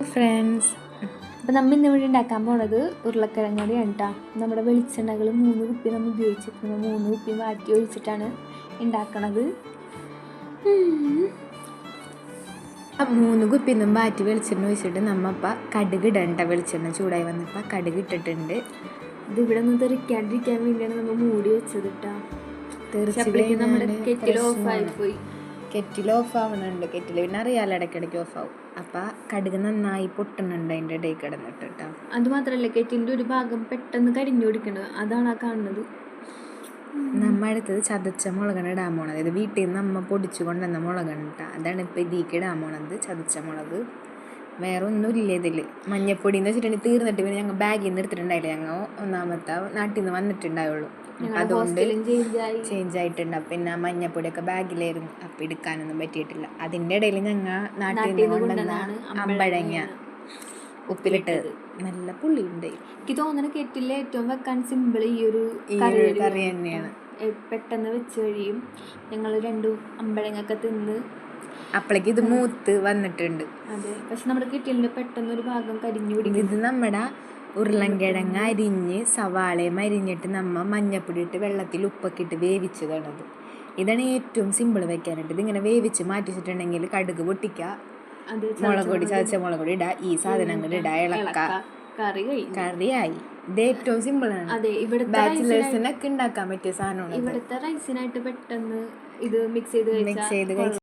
Friends, അപ്പോൾ നമ്മൾ ഇന്നിവിടെ ഉണ്ടാക്കാൻ പോണത് ഉരുളക്കിഴങ്ങടിയാണ് കേട്ടോ. നമ്മുടെ വെളിച്ചെണ്ണകൾ 3 കുപ്പി നമ്മൾ ഉപയോഗിച്ചിട്ടുണ്ട്. 3 കുപ്പി മാറ്റി ഒഴിച്ചിട്ടാണ് ഉണ്ടാക്കണത്. 3 കുപ്പിന്നും മാറ്റി വെളിച്ചെണ്ണ ഒഴിച്ചിട്ട് നമ്മപ്പോൾ കടുക് ഇടണ്ട. വെളിച്ചെണ്ണ ചൂടായി വന്നപ്പോൾ കടുക് ഇട്ടിട്ടുണ്ട്. ഇത് ഇവിടെ നിന്ന് തെറിക്കാണ്ടിരിക്കാൻ വേണ്ടിയാണ് നമ്മൾ മൂടി വെച്ചത് കേട്ടോ. തീർച്ചയായിട്ടും നമ്മുടെ കെറ്റിൽ ഓഫായിപ്പോയി. കെറ്റിൽ ഓഫ് ആവണുണ്ട്. കെറ്റിൽ പിന്നെ അറിയാലോ, ഇടയ്ക്കിടയ്ക്ക് ഓഫ് ആവും. അപ്പം കടുക് നന്നായി പൊട്ടുന്നുണ്ട് അതിൻ്റെ ഇടയിൽ കിടന്നിട്ട് കേട്ടോ. അതുമാത്രമല്ല, കെറ്റിലിൻ്റെ ഒരു ഭാഗം പെട്ടെന്ന് കരിഞ്ഞു പിടിക്കണത്, അതാണ് ആ കാണുന്നത്. നമ്മ അടുത്തത് ചതച്ച മുളകാണ് ഇടാൻ പോണത്. അതായത് വീട്ടിൽ നിന്ന് നമ്മ പൊടിച്ചു കൊണ്ടുവന്ന മുളകാണ് കേട്ടോ. അതാണ് ഇപ്പോൾ ഇതിലേക്ക് ഇടാൻ പോണത്, ചതച്ച മുളക്. വേറെ ഒന്നും ഇല്ല ഇതിൽ. മഞ്ഞപ്പൊടി എന്ന് വെച്ചിട്ടുണ്ടെങ്കിൽ തീർന്നിട്ട് പിന്നെ ഞങ്ങൾ ബാഗിൽ നിന്ന് എടുത്തിട്ടുണ്ടായില്ല. ഞങ്ങൾ ഒന്നാമത്തെ നാട്ടിൽ നിന്ന് വന്നിട്ടുണ്ടായുള്ളൂ. അതുകൊണ്ട് ചേഞ്ച് ആയിട്ടുണ്ട്. പിന്നെ മഞ്ഞപ്പൊടിയൊക്കെ ബാഗിലായിരുന്നു, അപ്പം എടുക്കാനൊന്നും പറ്റിയിട്ടില്ല. അതിൻ്റെ ഇടയിൽ ഞങ്ങൾ നാട്ടിൽ നിന്ന് കൊണ്ടുവന്ന അമ്പഴങ്ങ ഉപ്പിലിട്ടത് നല്ല പുളിയുണ്ട്. എനിക്ക് തോന്നുന്നു കെറ്റിലെ ഏറ്റവും വെക്കാൻ സിമ്പിൾ ഈ ഒരു കറി തന്നെയാണ്. പെട്ടെന്ന് വെച്ച് കഴിയും. ഞങ്ങൾ 2 അമ്പഴങ്ങൊക്കെ തിന്ന് അപ്പോഴേക്ക് ഇത് മൂത്ത് വന്നിട്ടുണ്ട്. അതെ, പക്ഷെ നമ്മുടെ കെറ്റിലിന് പെട്ടെന്ന് ഒരു ഭാഗം കരിഞ്ഞു പിടിക്കും. ഇത് നമ്മുടെ ഉരുളൻകിഴങ്ങ് അരിഞ്ഞ് സവാളയും അരിഞ്ഞിട്ട് നമ്മൾ മഞ്ഞപ്പൊടി ഇട്ട് വെള്ളത്തിൽ ഉപ്പൊക്കെ ഇട്ട് വേവിച്ചതാണത്. ഇതാണ് ഏറ്റവും സിമ്പിൾ വെക്കാനായിട്ട്. ഇതിങ്ങനെ വേവിച്ച് മാറ്റി വെച്ചിട്ടുണ്ടെങ്കിൽ കടുക് പൊട്ടിക്കുക, മുളക് പൊടി, ചതച്ച മുളക് പൊടി ഇടുക, ഈ സാധനങ്ങൾ ഇടുക, ഇളക്ക, കറിയായി. ഇത് ഏറ്റവും സിമ്പിളാണ്. ബാച്ചിലേഴ്സിനൊക്കെ ഉണ്ടാക്കാൻ പറ്റിയ സാധനമാണ്. ഇവിടുത്തെ റൈസിനായിട്ട് പെട്ടെന്ന് ഇത് മിക്സ് ചെയ്ത്